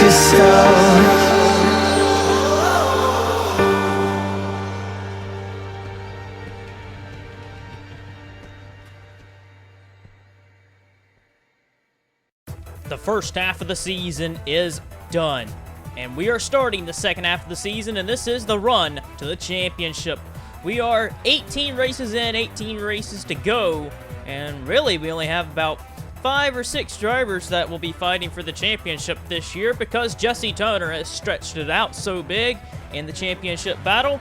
to stop. The first half of the season is done, and we are starting the second half of the season, and this is the run to the championship. We are 18 races in, 18 races to go, and really we only have about 5 or 6 drivers that will be fighting for the championship this year because Jesse Turner has stretched it out so big in the championship battle.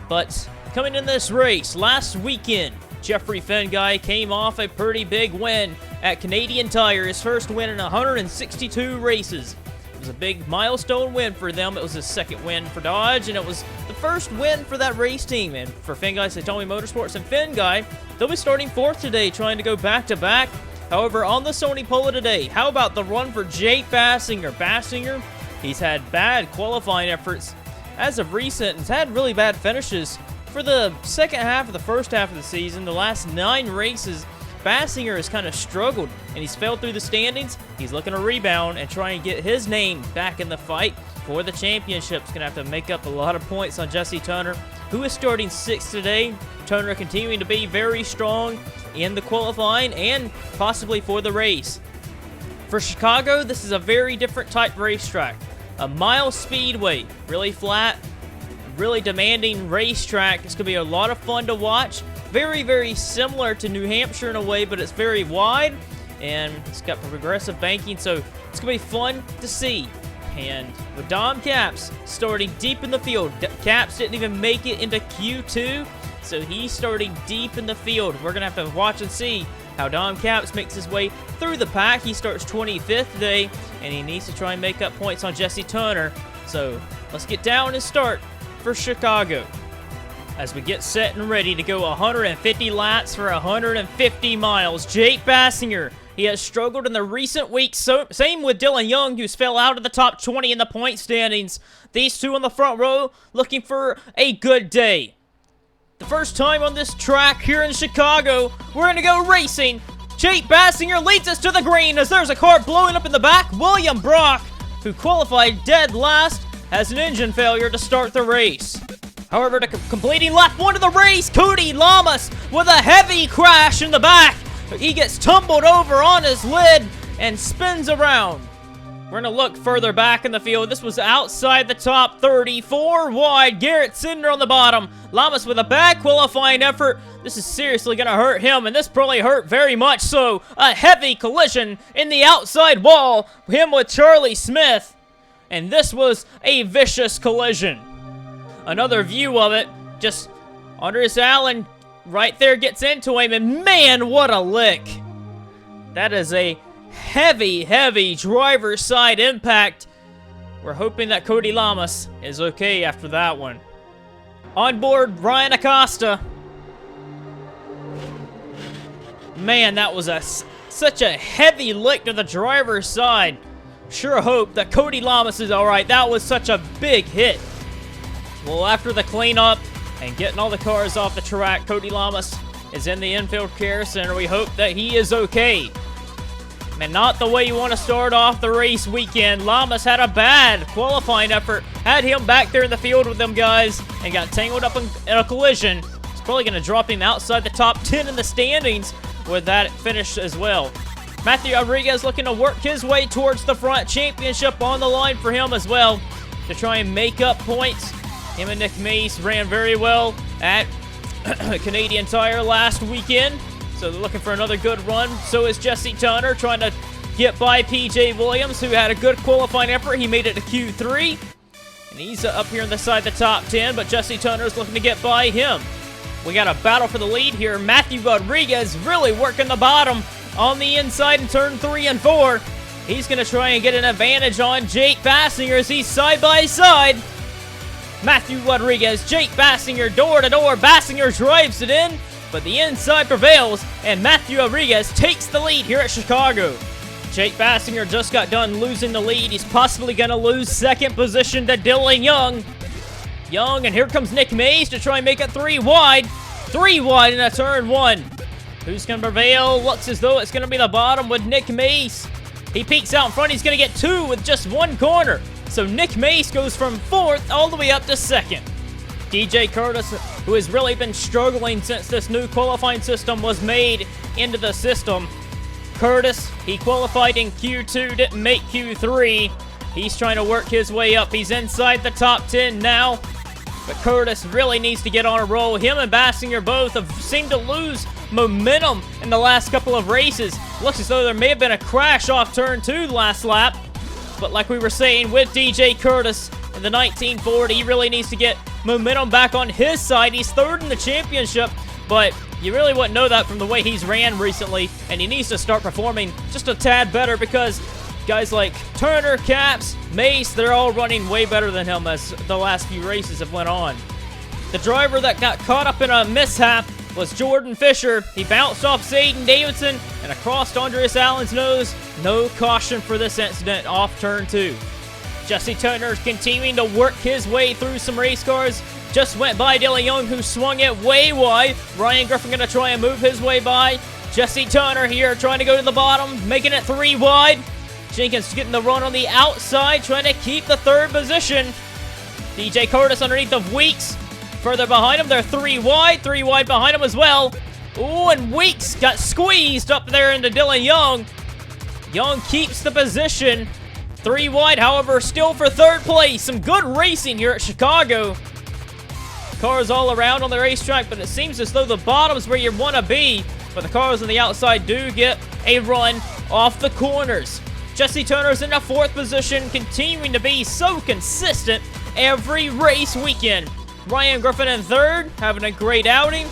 But coming in this race, last weekend, Jeffrey Fenguy came off a pretty big win at Canadian Tire, his first win in 162 races. It was a big milestone win for them. It was his second win for Dodge, and it was the first win for that race team. And for Fenguy, Satomi Motorsports, and Fenguy, they'll be starting 4th today, trying to go back-to-back. However, on the Sony Polo today, how about the run for Jake Bassinger? Bassinger, he's had bad qualifying efforts as of recent. He's had really bad finishes. For the second half of the first half of the season, the last 9 races, Bassinger has kind of struggled, and he's fell through the standings. He's looking to rebound and try and get his name back in the fight for the championship. He's going to have to make up a lot of points on Jesse Turner, who is starting 6th today. Turner continuing to be very strong in the qualifying and possibly for the race. For Chicago, this is a very different type racetrack. A mile speedway, really flat, really demanding racetrack. It's going to be a lot of fun to watch. Very, very similar to New Hampshire in a way, but it's very wide, and it's got progressive banking, so it's going to be fun to see. And with Dom Capps starting deep in the field, Capps didn't even make it into Q2, so he's starting deep in the field. We're going to have to watch and see how Dom Capps makes his way through the pack. He starts 25th today, and he needs to try and make up points on Jesse Turner. So let's get down and start for Chicago as we get set and ready to go 150 laps for 150 miles. Jake Bassinger, he has struggled in the recent weeks. So, same with Dylan Young, who's fell out of the top 20 in the point standings. These two on the front row looking for a good day. The first time on this track here in Chicago, we're going to go racing. Jake Bassinger leads us to the green as there's a car blowing up in the back. William Brock, who qualified dead last, has an engine failure to start the race. However, completing lap 1 of the race, Cody Lamas with a heavy crash in the back. He gets tumbled over on his lid and spins around. We're going to look further back in the field. This was outside the top 34 wide. Garrett Cinder on the bottom. Lamas with a bad qualifying effort. This is seriously going to hurt him, and this probably hurt very much so. A heavy collision in the outside wall. Him with Charlie Smith. And this was a vicious collision. Another view of it, just Andres Allen right there gets into him, and man, what a lick. That is a heavy, heavy driver's side impact. We're hoping that Cody Lamas is okay after that one. On board, Ryan Acosta. Man, that was such a heavy lick to the driver's side. Sure hope that Cody Lamas is alright. That was such a big hit. Well, after the cleanup and getting all the cars off the track, Cody Lamas is in the infield care center. We hope that he is okay. Man, not the way you want to start off the race weekend. Lamas had a bad qualifying effort. Had him back there in the field with them guys and got tangled up in a collision. It's probably going to drop him outside the top 10 in the standings with that finish as well. Matthew Rodriguez looking to work his way towards the front. Championship on the line for him as well to try and make up points. Him and Nick Mace ran very well at Canadian Tire last weekend, so they're looking for another good run. So is Jesse Turner trying to get by PJ Williams, who had a good qualifying effort. He made it to Q3, and he's up here on the side of the top 10, but Jesse Turner is looking to get by him. We got a battle for the lead here. Matthew Rodriguez really working the bottom on the inside in turn 3 and 4. He's going to try and get an advantage on Jake Bassinger as he's side by side. Matthew Rodriguez, Jake Bassinger, door to door. Bassinger drives it in, but the inside prevails, and Matthew Rodriguez takes the lead here at Chicago. Jake Bassinger just got done losing the lead. He's possibly going to lose second position to Dylan Young. And here comes Nick Mays to try and make it 3 wide. 3 wide in a turn 1. Who's going to prevail? Looks as though it's going to be the bottom with Nick Mays. He peeks out in front. He's going to get 2 with just 1 corner. So Nick Mace goes from 4th all the way up to 2nd. DJ Curtis, who has really been struggling since this new qualifying system was made into the system. Curtis, he qualified in Q2, didn't make Q3. He's trying to work his way up. He's inside the top 10 now. But Curtis really needs to get on a roll. Him and Bassinger both have seemed to lose momentum in the last couple of races. Looks as though there may have been a crash off turn 2 last lap. But like we were saying with DJ Curtis in the 1940, he really needs to get momentum back on his side. He's 3rd in the championship, but you really wouldn't know that from the way he's ran recently. And he needs to start performing just a tad better because guys like Turner, Caps, Mace, they're all running way better than him as the last few races have went on. The driver that got caught up in a mishap was Jordan Fisher. He bounced off Zayden Davidson and across Andreas Allen's nose. No caution for this incident off turn 2. Jesse Turner continuing to work his way through some race cars. Just went by Dylan Young, who swung it way wide. Ryan Griffin going to try and move his way by. Jesse Turner here trying to go to the bottom, making it 3 wide. Jenkins getting the run on the outside, trying to keep the 3rd position. DJ Curtis underneath of Weeks. Further behind him, they're 3 wide behind him as well. Ooh, and Weeks got squeezed up there into Dylan Young. Young keeps the position. 3 wide, however, still for 3rd place. Some good racing here at Chicago. Cars all around on the racetrack, but it seems as though the bottom's where you want to be. But the cars on the outside do get a run off the corners. Jesse Turner's in the 4th position, continuing to be so consistent every race weekend. Ryan Griffin in 3rd, having a great outing.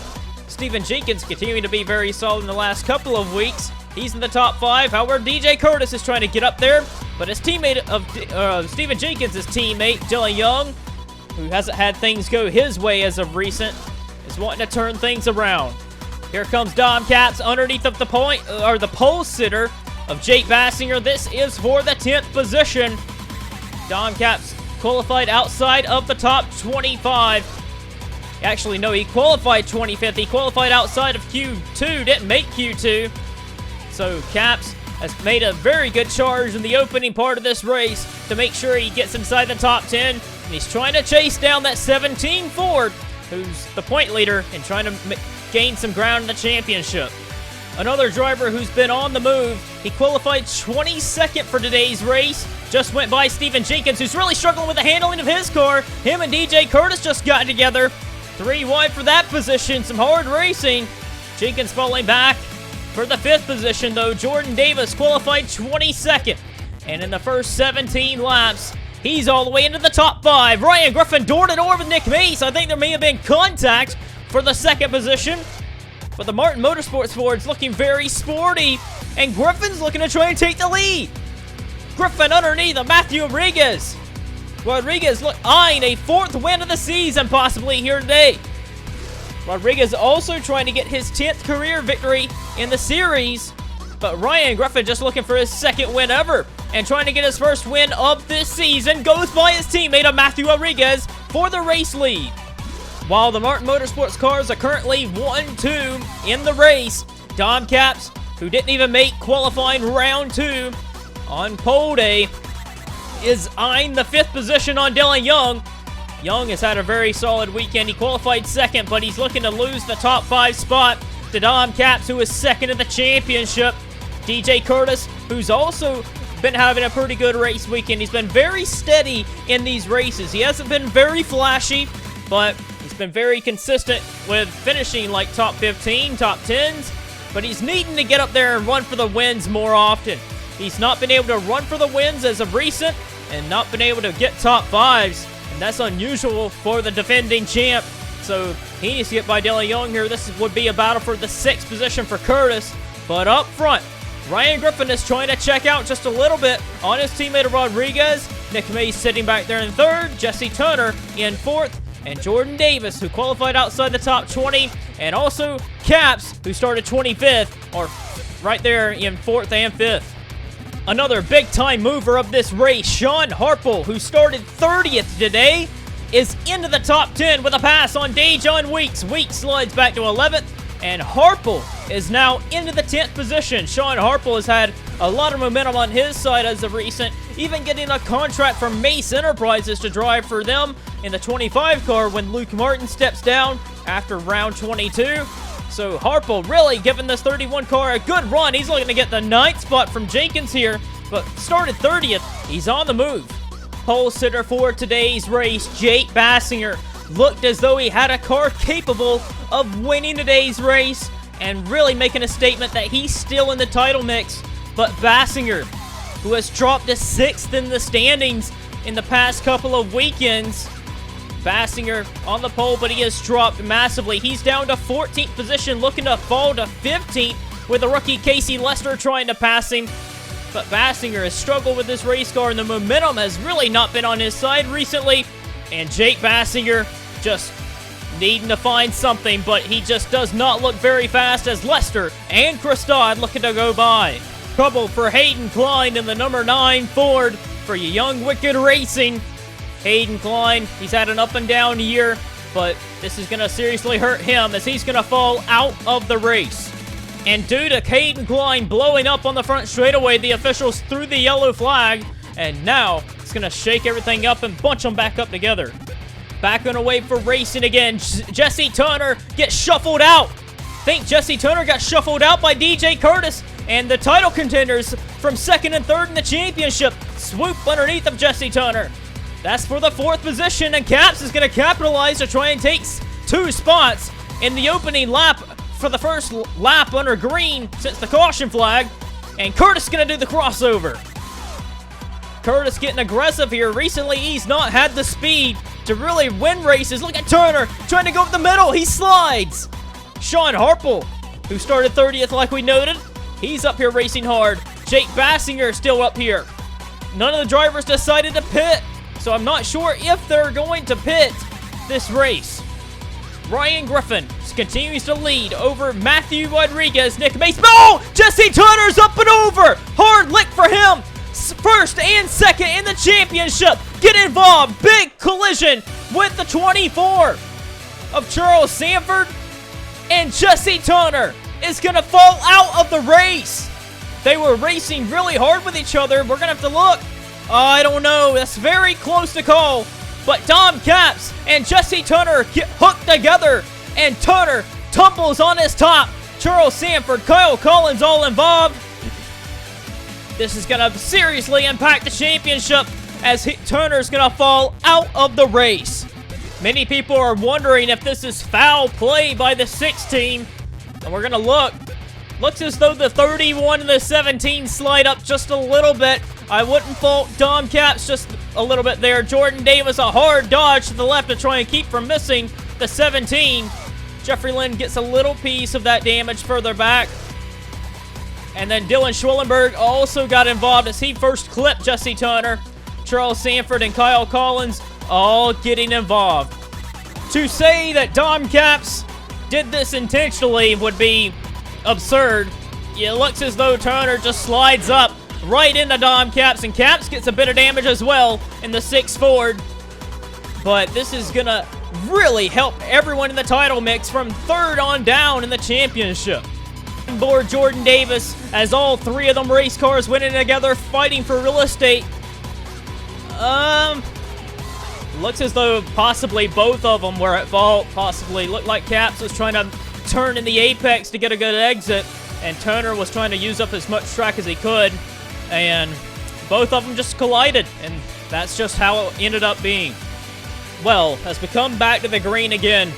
Stephen Jenkins continuing to be very solid in the last couple of weeks. He's in the top 5. However, DJ Curtis is trying to get up there, but his teammate of Stephen Jenkins' teammate, Dylan Young, who hasn't had things go his way as of recent, is wanting to turn things around. Here comes Dom Katz underneath of the pole sitter of Jake Bassinger. This is for the 10th position. Dom Katz qualified outside of the top 25. Actually, no, he qualified 25th. He qualified outside of Q2, didn't make Q2. So Caps has made a very good charge in the opening part of this race to make sure he gets inside the top 10. And he's trying to chase down that 17 Ford, who's the point leader, and trying to gain some ground in the championship. Another driver who's been on the move. He qualified 22nd for today's race. Just went by Stephen Jenkins, who's really struggling with the handling of his car. Him and DJ Curtis just got together. 3 wide for that position. Some hard racing. Jenkins falling back. For the 5th position, though, Jordan Davis qualified 22nd. And in the first 17 laps, he's all the way into the top 5. Ryan Griffin door-to-door with Nick Mace. I think there may have been contact for the 2nd position. But the Martin Motorsports Ford's looking very sporty. And Griffin's looking to try and take the lead. Griffin underneath of Matthew Rodriguez. Rodriguez eyeing a 4th win of the season possibly here today. Rodriguez also trying to get his 10th career victory in the series. But Ryan Griffin just looking for his 2nd win ever. And trying to get his 1st win of this season. Goes by his teammate of Matthew Rodriguez for the race lead. While the Martin Motorsports cars are currently 1-2 in the race, Dom Caps, who didn't even make qualifying round 2 on pole day, is eyeing the 5th position on Dylan Young. Young has had a very solid weekend. He qualified 2nd, but he's looking to lose the top 5 spot to Dom Caps, who is 2nd in the championship. DJ Curtis, who's also been having a pretty good race weekend. He's been very steady in these races. He hasn't been very flashy, but he's been very consistent with finishing like top 15, top 10s, but he's needing to get up there and run for the wins more often. He's not been able to run for the wins as of recent and not been able to get top 5s, and that's unusual for the defending champ. So he needs to get by Dylan Young here. This would be a battle for the 6th position for Curtis, but up front, Ryan Griffin is trying to check out just a little bit on his teammate Rodriguez. Nick Mace sitting back there in 3rd, Jesse Turner in 4th, and Jordan Davis, who qualified outside the top 20, and also Caps, who started 25th, or right there in 4th and 5th. Another big-time mover of this race, Sean Harple, who started 30th today, is into the top 10 with a pass on Dejon Weeks. Weeks slides back to 11th, and Harple is now into the 10th position. Sean Harple has had A lot of momentum on his side as of recent, even getting a contract from Mace Enterprises to drive for them in the 25 car when Luke Martin steps down after round 22. So Harpo really giving this 31 car a good run. He's looking to get the 9th spot from Jenkins here, but started 30th. He's on the move. Pole sitter for today's race, Jake Bassinger, looked as though he had a car capable of winning today's race and really making a statement that he's still in the title mix. But Bassinger, who has dropped to 6th in the standings in the past couple of weekends, Bassinger on the pole, but he has dropped massively. He's down to 14th position, looking to fall to 15th with the rookie Casey Lester trying to pass him. But Bassinger has struggled with this race car, and the momentum has really not been on his side recently. And Jake Bassinger just needing to find something, but he just does not look very fast as Lester and Christod looking to go by. Trouble for Hayden Klein in the number 9 Ford for Young Wicked Racing. Hayden Klein, he's had an up and down year, but this is going to seriously hurt him as he's going to fall out of the race. And due to Hayden Klein blowing up on the front straightaway, the officials threw the yellow flag, and now it's going to shake everything up and bunch them back up together. Back on the way for racing again. Jesse Turner gets shuffled out. Think Jesse Turner got shuffled out by DJ Curtis, and the title contenders from 2nd and 3rd in the championship swoop underneath of Jesse Turner. That's for the 4th position, and Caps is going to capitalize to try and take 2 spots in the opening lap for the first lap under green since the caution flag, and Curtis is going to do the crossover. Curtis getting aggressive here. Recently, he's not had the speed to really win races. Look at Turner trying to go up the middle. He slides. Sean Harple, who started 30th like we noted, he's up here racing hard. Jake Bassinger still up here. None of the drivers decided to pit, so I'm not sure if they're going to pit this race. Ryan Griffin continues to lead over Matthew Rodriguez, Nick Mace. Oh! Jesse Turner's up and over! Hard lick for him! 1st and 2nd in the championship. Get involved. Big collision with the 24 of Charles Sanford. And Jesse Turner is going to fall out of the race. They were racing really hard with each other. We're going to have to look. I don't know. That's very close to call. But Dom Caps and Jesse Turner get hooked together. And Turner tumbles on his top. Charles Sanford, Kyle Collins all involved. This is going to seriously impact the championship as Turner's going to fall out of the race. Many people are wondering if this is foul play by the 6 team. And we're going to look. Looks as though the 31 and the 17 slide up just a little bit. I wouldn't fault Dom Caps just a little bit there. Jordan Davis, a hard dodge to the left to try and keep from missing the 17. Jeffrey Lynn gets a little piece of that damage further back. And then Dylan Schwellenberg also got involved as he first clipped Jesse Turner. Charles Sanford and Kyle Collins all getting involved. To say that Dom Caps did this intentionally would be absurd. It looks as though Turner just slides up right into Dom Caps, and Caps gets a bit of damage as well in the 6 Ford. But this is going to really help everyone in the title mix from 3rd on down in the championship. Board Jordan Davis as all 3 of them race cars winning together, fighting for real estate. Looks as though possibly both of them were at fault. Possibly looked like Caps was trying to turn in the apex to get a good exit, and Turner was trying to use up as much track as he could, and both of them just collided, and that's just how it ended up being. Well, as we come back to the green again,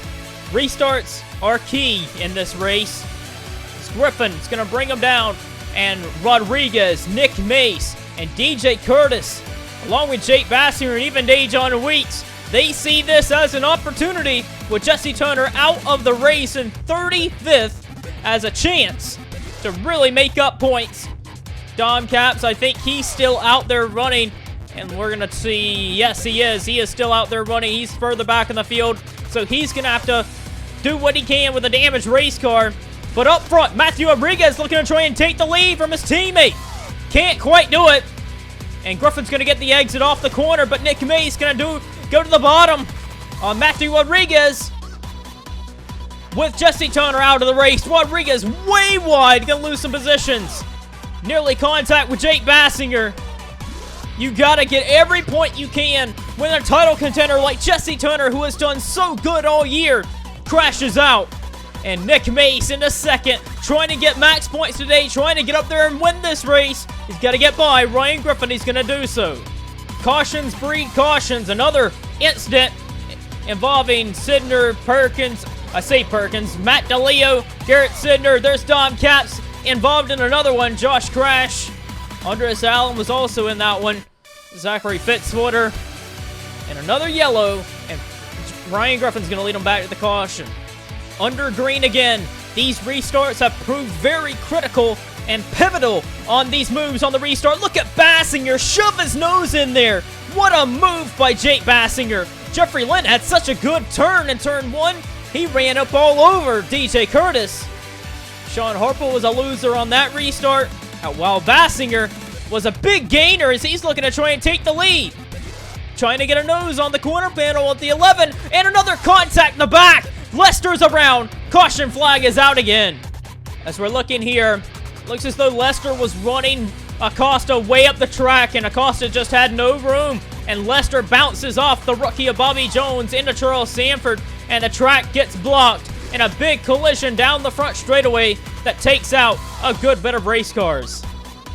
restarts are key in this race. Griffin's going to bring him down, and Rodriguez, Nick Mace, and DJ Curtis, along with Jake Bassinger and even Dejon Weeks, they see this as an opportunity with Jesse Turner out of the race in 35th as a chance to really make up points. Dom Caps, I think he's still out there running, and we're going to see, yes, he is. He is still out there running. He's further back in the field, so he's going to have to do what he can with a damaged race car. But up front, Matthew Rodriguez looking to try and take the lead from his teammate. Can't quite do it. And Griffin's going to get the exit off the corner, but Nick Mace going to go to the bottom on Matthew Rodriguez. With Jesse Turner out of the race, Rodriguez way wide, going to lose some positions. Nearly contact with Jake Bassinger. You gotta get every point you can when a title contender like Jesse Turner, who has done so good all year, crashes out. And Nick Mace in the second, trying to get max points today, trying to get up there and win this race. He's got to get by Ryan Griffin. He's going to do so. Cautions breed cautions. Another incident involving Sidner, Perkins. I say Perkins. Matt DeLeo, Garrett Sidner. There's Dom Capps involved in another one. Josh Crash. Andres Allen was also in that one. Zachary Fitzwater. And another yellow. And Ryan Griffin's going to lead him back to the caution. Under green again. These restarts have proved very critical and pivotal on these moves on the restart. Look at Bassinger shove his nose in there. What a move by Jake Bassinger. Jeffrey Lynn had such a good turn in turn one. He ran up all over DJ Curtis. Sean Harple was a loser on that restart, while Bassinger was a big gainer as he's looking to try and take the lead. Trying to get a nose on the corner panel at the 11, and another contact in the back. Lester's around. Caution flag is out again. As we're looking here, looks as though Lester was running Acosta way up the track, and Acosta just had no room. And Lester bounces off the rookie of Bobby Jones into Charles Sanford, and the track gets blocked in a big collision down the front straightaway that takes out a good bit of race cars.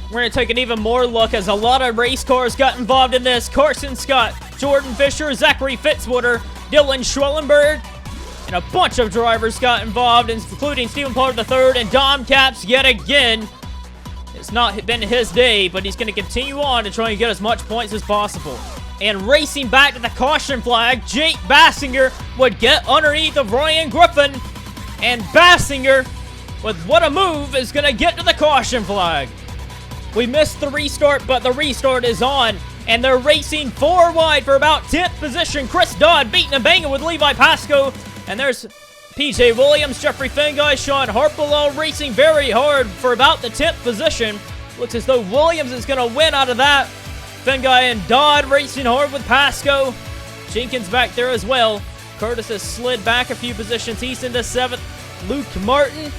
We're going to take an even more look as a lot of race cars got involved in this. Carson Scott, Jordan Fisher, Zachary Fitzwater, Dylan Schwellenberg, and a bunch of drivers got involved, including Stephen Pollard III and Dom Capps yet again. It's not been his day, but he's going to continue on to try and get as much points as possible. And racing back to the caution flag, Jake Bassinger would get underneath of Ryan Griffin. And Bassinger, with what a move, is going to get to the caution flag. We missed the restart, but the restart is on. And they're racing 4 wide for about 10th position. Chris Dodd beating and banging with Levi Pasco. And there's PJ Williams, Jeffrey Finguy, Sean Harple all racing very hard for about the 10th position. Looks as though Williams is going to win out of that. Finguy and Dodd racing hard with Pasco. Jenkins back there as well. Curtis has slid back a few positions. He's into 7th. Luke Martin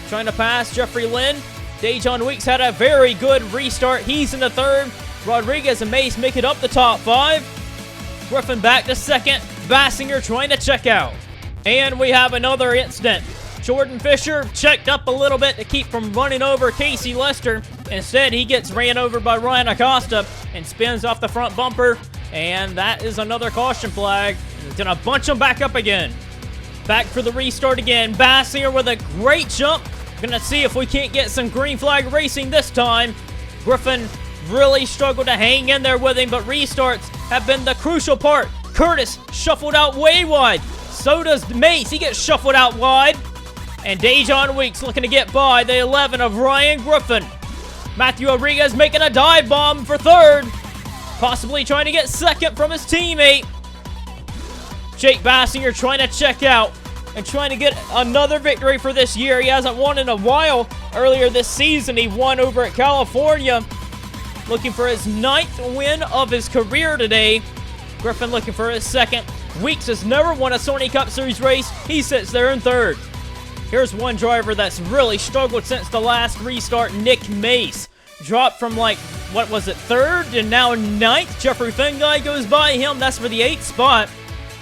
trying to pass Jeffrey Lynn. Dejon Weeks had a very good restart. He's in the 3rd. Rodriguez and Mace make it up the top 5. Griffin back to 2nd. Bassinger trying to check out. And we have another incident. Jordan Fisher checked up a little bit to keep from running over Casey Lester. Instead, he gets ran over by Ryan Acosta and spins off the front bumper. And that is another caution flag. He's going to bunch him back up again. Back for the restart again. Bassinger with a great jump. Going to see if we can't get some green flag racing this time. Griffin really struggled to hang in there with him, but restarts have been the crucial part. Curtis shuffled out way wide. So does Mace. He gets shuffled out wide. And Dejon Weeks looking to get by the 11 of Ryan Griffin. Matthew Rodriguez making a dive bomb for 3rd. Possibly trying to get 2nd from his teammate. Jake Bassinger trying to check out and trying to get another victory for this year. He hasn't won in a while. Earlier this season, he won over at California. Looking for his 9th win of his career today. Griffin looking for his 2nd. Weeks has never won a Sony Cup Series race. He sits there in 3rd. Here's one driver that's really struggled since the last restart, Nick Mace. Dropped from like, what was it, 3rd and now 9th. Jeffrey Finguy goes by him. That's for the 8th spot.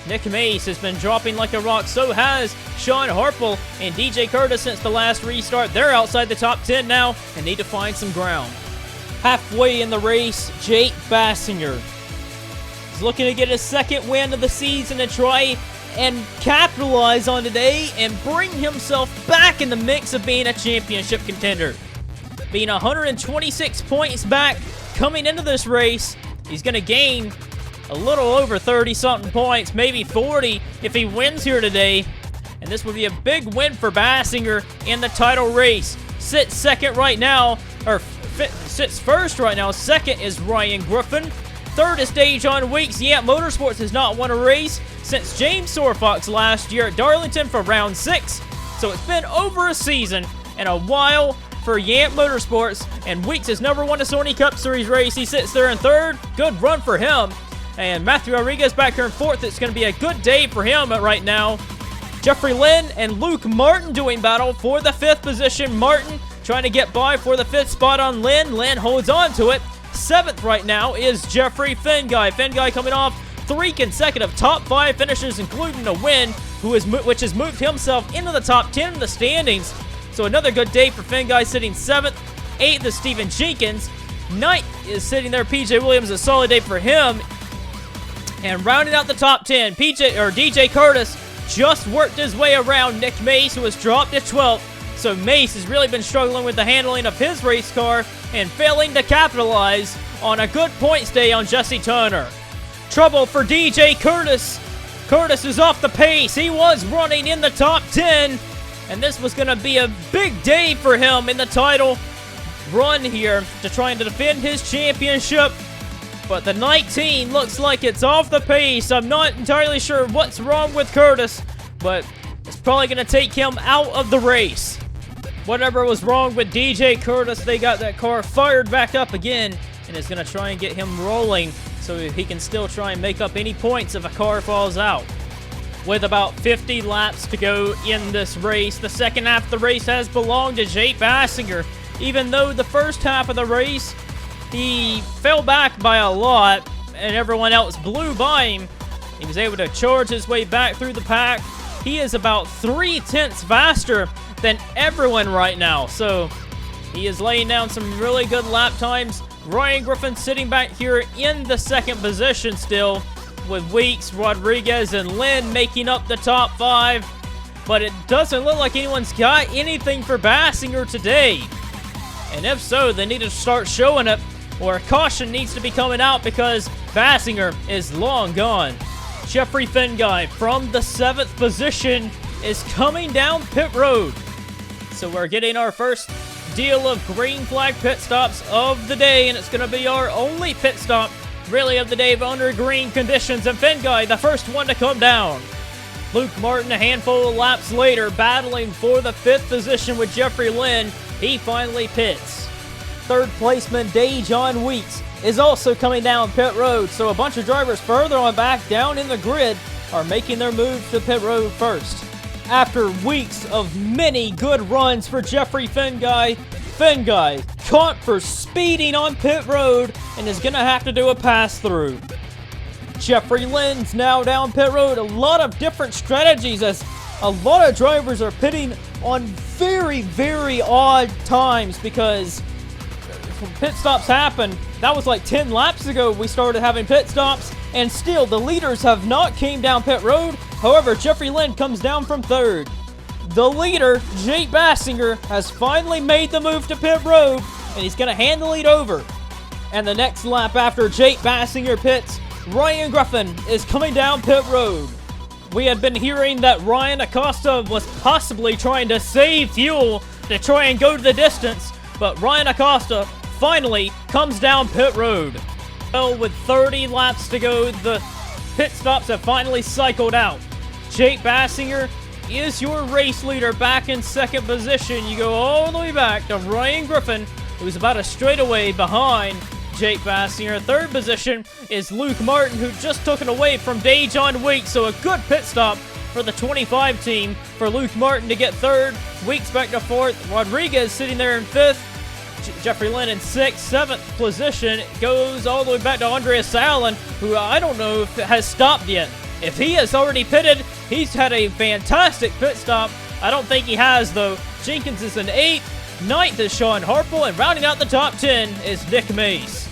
Nick Mace has been dropping like a rock. So has Sean Harple and DJ Curtis since the last restart. They're outside the top 10 now and need to find some ground. Halfway in the race, Jake Bassinger is looking to get his 2nd win of the season and try and capitalize on today and bring himself back in the mix of being a championship contender. Being 126 points back coming into this race, he's going to gain a little over 30-something points, maybe 40 if he wins here today. And this would be a big win for Bassinger in the title race. Sits 2nd right now, or sits 1st right now. 2nd is Ryan Griffin. 3rd is Dejon Weeks. Yamp Motorsports has not won a race since James Sorfox last year at Darlington for round 6. So it's been over a season and a while for Yamp Motorsports. And Weeks has never won a Sony Cup Series race. He sits there in 3rd. Good run for him. And Matthew Rodriguez back here in 4th. It's going to be a good day for him right now. Jeffrey Lynn and Luke Martin doing battle for the 5th position. Martin trying to get by for the 5th spot on Lynn. Lynn holds on to it. 7th right now is Jeffrey Finguy. Finguy coming off 3 consecutive top 5 finishes, including a win, which has moved himself into the top 10 in the standings. So another good day for Finguy, sitting 7th. 8th is Steven Jenkins. 9th is sitting there PJ Williams, a solid day for him. And rounding out the top 10, DJ Curtis just worked his way around Nick Mace, who was dropped at 12th. So Mace has really been struggling with the handling of his race car and failing to capitalize on a good points day on Jesse Turner. Trouble for DJ Curtis. Curtis is off the pace. He was running in the top 10, and this was going to be a big day for him in the title run here to trying to defend his championship. But the 19 looks like it's off the pace. I'm not entirely sure what's wrong with Curtis, but it's probably going to take him out of the race. Whatever was wrong with DJ Curtis, they got that car fired back up again, and it's going to try and get him rolling so he can still try and make up any points if a car falls out. With about 50 laps to go in this race, the second half of the race has belonged to Jake Bassinger. Even though the first half of the race, he fell back by a lot, and everyone else blew by him, he was able to charge his way back through the pack. He is about 3/10 faster than everyone right now, so he is laying down some really good lap times. Ryan Griffin sitting back here in the second position still, with Weeks, Rodriguez, and Lynn making up the top 5. But it doesn't look like anyone's got anything for Bassinger today. And if so, they need to start showing it, or caution needs to be coming out because Bassinger is long gone. Jeffrey Finguy from the 7th position is coming down pit road. So we're getting our first deal of green flag pit stops of the day, and it's going to be our only pit stop really of the day under green conditions. And Finguy, the first one to come down. Luke Martin, a handful of laps later, battling for the 5th position with Jeffrey Lynn. He finally pits. 3rd placeman Dejon Weeks is also coming down pit road, so a bunch of drivers further on back down in the grid are making their move to pit road first. After weeks of many good runs for Jeffrey Finguy, Finguy caught for speeding on pit road and is going to have to do a pass-through. Jeffrey Lynn's now down pit road. A lot of different strategies as a lot of drivers are pitting on very, very odd times because pit stops happen. That was like 10 laps ago we started having pit stops, and still the leaders have not came down pit road. However, Jeffrey Lynn comes down from 3rd. The leader, Jake Bassinger, has finally made the move to pit road, and he's going to hand the lead over. And the next lap after Jake Bassinger pits, Ryan Griffin is coming down pit road. We had been hearing that Ryan Acosta was possibly trying to save fuel to try and go to the distance, but Ryan Acosta finally comes down pit road. Well, with 30 laps to go, the pit stops have finally cycled out. Jake Bassinger is your race leader back in 2nd position. You go all the way back to Ryan Griffin, who's about a straightaway behind Jake Bassinger. 3rd position is Luke Martin, who just took it away from Dejon Weeks, so a good pit stop for the 25 team for Luke Martin to get 3rd. Weeks back to 4th. Rodriguez sitting there in 5th. Jeffrey Lynn in 6th. 7th position goes all the way back to Andreas Allen, who I don't know if it has stopped yet. If he has already pitted, he's had a fantastic pit stop. I don't think he has, though. Jenkins is in 8th. 9th is Sean Harple, and rounding out the top 10 is Nick Mace.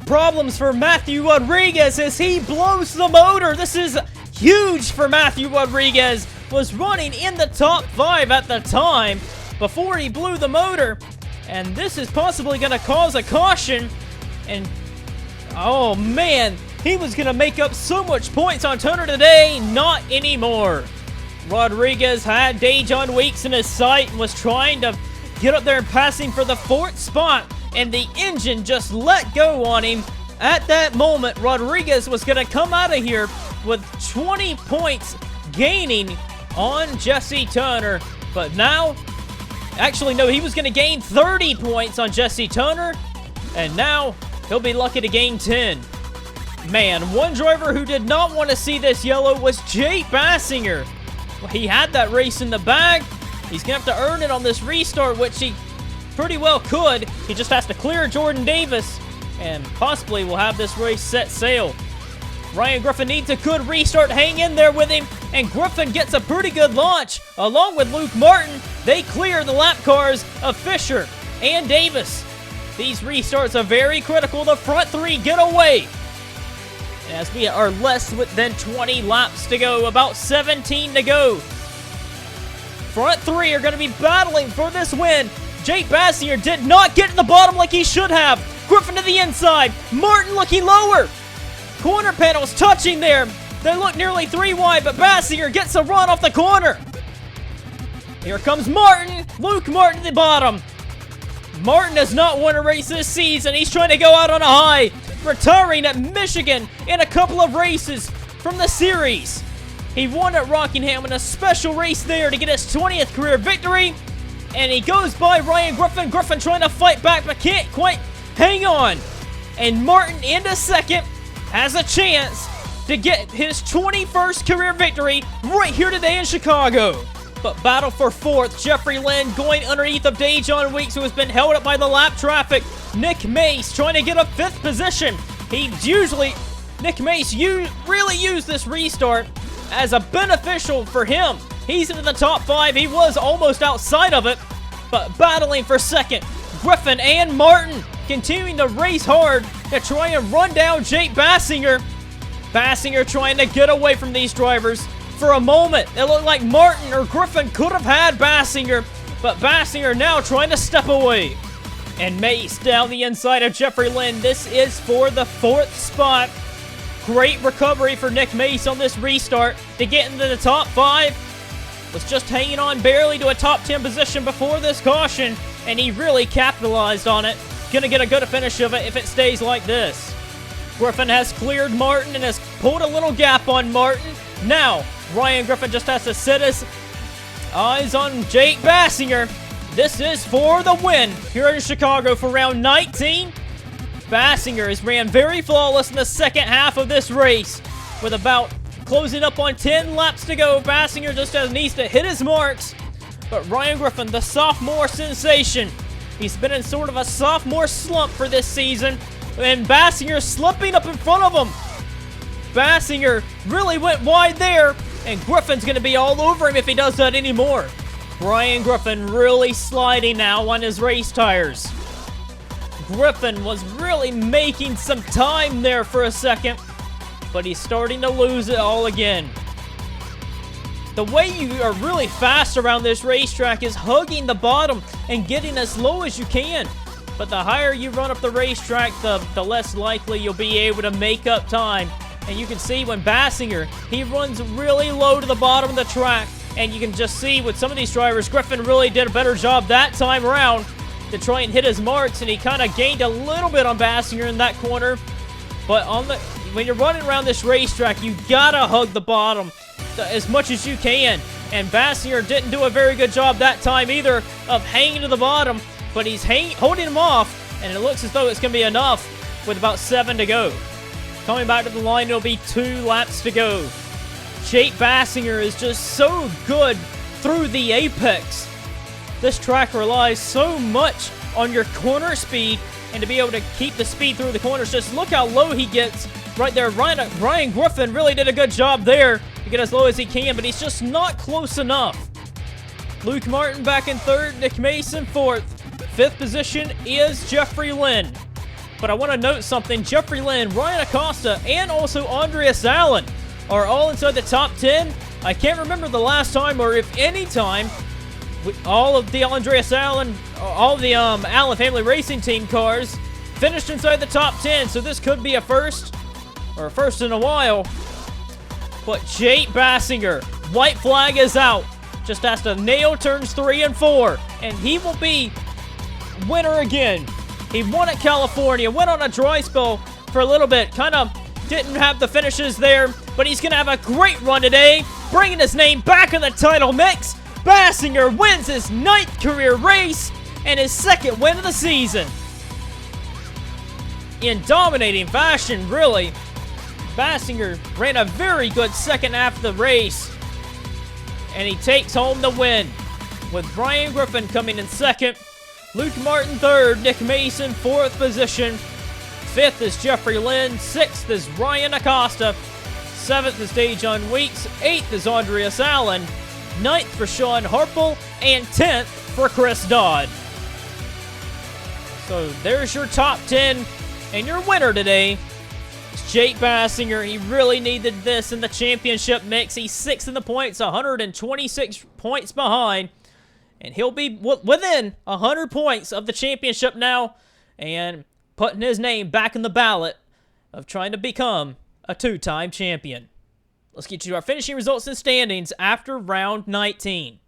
Problems for Matthew Rodriguez as he blows the motor. This is huge for Matthew Rodriguez. Was running in the top 5 at the time before he blew the motor. And this is possibly going to cause a caution. And, oh man, he was going to make up so much points on Turner today. Not anymore. Rodriguez had Dejon Weeks in his sight and was trying to get up there and pass him for the 4th spot. And the engine just let go on him. At that moment, Rodriguez was going to come out of here with 20 points gaining on Jesse Turner. But now, actually, no, he was going to gain 30 points on Jesse Turner, and now he'll be lucky to gain 10. Man, one driver who did not want to see this yellow was Jake Bassinger. He had that race in the bag. He's going to have to earn it on this restart, which he pretty well could. He just has to clear Jordan Davis, and possibly will have this race set sail. Ryan Griffin needs a good restart to hang in there with him, and Griffin gets a pretty good launch. Along with Luke Martin, they clear the lap cars of Fisher and Davis. These restarts are very critical. The front three get away. As we are less than 20 laps to go, about 17 to go. Front three are going to be battling for this win. Jake Bassinger did not get to the bottom like he should have. Griffin to the inside. Martin looking lower. Corner panels touching there. They look nearly 3 wide, but Bassinger gets a run off the corner. Here comes Martin. Luke Martin at the bottom. Martin has not won a race this season. He's trying to go out on a high, retiring at Michigan in a couple of races from the series. He won at Rockingham in a special race there to get his 20th career victory. And he goes by Ryan Griffin. Griffin trying to fight back, but can't quite hang on. And Martin into second has a chance to get his 21st career victory right here today in Chicago. But battle for fourth, Jeffrey Lynn going underneath of Dejon Weeks, who has been held up by the lap traffic. Nick Mace trying to get a 5th position. Nick Mace really used this restart as a beneficial for him. He's into the top 5. He was almost outside of it, but battling for second. Griffin and Martin continuing to race hard to try and run down Jake Bassinger. Bassinger trying to get away from these drivers. For a moment, it looked like Martin or Griffin could have had Bassinger, but Bassinger now trying to step away. And Mace down the inside of Jeffrey Lynn. This is for the 4th spot. Great recovery for Nick Mace on this restart to get into the top 5. Was just hanging on barely to a top 10 position before this caution, and he really capitalized on it. Gonna get a good finish of it if it stays like this. Griffin has cleared Martin and has pulled a little gap on Martin. Now, Ryan Griffin just has to set his eyes on Jake Bassinger. This is for the win here in Chicago for round 19. Bassinger has ran very flawless in the second half of this race. With about closing up on 10 laps to go, Bassinger just needs to hit his marks. But Ryan Griffin, the sophomore sensation, he's been in sort of a sophomore slump for this season. And Bassinger slipping up in front of him. Bassinger really went wide there, and Griffin's going to be all over him if he does that anymore. Ryan Griffin really sliding now on his race tires. Griffin was really making some time there for a second, but he's starting to lose it all again. The way you are really fast around this racetrack is hugging the bottom and getting as low as you can. But the higher you run up the racetrack, the less likely you'll be able to make up time. And you can see when Bassinger, he runs really low to the bottom of the track. And you can just see with some of these drivers, Griffin really did a better job that time around to try and hit his marks. And he kind of gained a little bit on Bassinger in that corner. But when you're running around this racetrack, you gotta hug the bottom as much as you can. And Bassinger didn't do a very good job that time either of hanging to the bottom. But he's holding him off, and it looks as though it's going to be enough with about 7 to go. Coming back to the line, it'll be 2 laps to go. Jake Bassinger is just so good through the apex. This track relies so much on your corner speed, and to be able to keep the speed through the corners, just look how low he gets right there. Ryan Griffin really did a good job there to get as low as he can, but he's just not close enough. Luke Martin back in 3rd, Nick Mason 4th. 5th position is Jeffrey Lynn. But I want to note something. Jeffrey Lynn, Ryan Acosta, and also Andreas Allen are all inside the top 10. I can't remember the last time, or if any time, all of the Andreas Allen, all of the Allen Family Racing Team cars finished inside the top 10. So this could be a first, or a first in a while. But Jake Bassinger, white flag is out. Just has to nail turns 3 and 4, and he will be winner again. He won at California, went on a dry spell for a little bit, kind of didn't have the finishes there, but he's going to have a great run today, bringing his name back in the title mix. Bassinger wins his 9th career race and his 2nd win of the season. In dominating fashion, really. Bassinger ran a very good second half of the race, and he takes home the win, with Ryan Griffin coming in 2nd. Luke Martin third, Nick Mason fourth position. Fifth is Jeffrey Lynn. Sixth is Ryan Acosta. Seventh is Dejon Weeks. Eighth is Andreas Allen. Ninth for Sean Harpel. And 10th for Chris Dodd. So there's your top 10. And your winner today is Jake Bassinger. He really needed this in the championship mix. He's 6th in the points, 126 points behind. And he'll be within 100 points of the championship now. And putting his name back in the ballot of trying to become a 2-time champion. Let's get you to our finishing results and standings after round 19.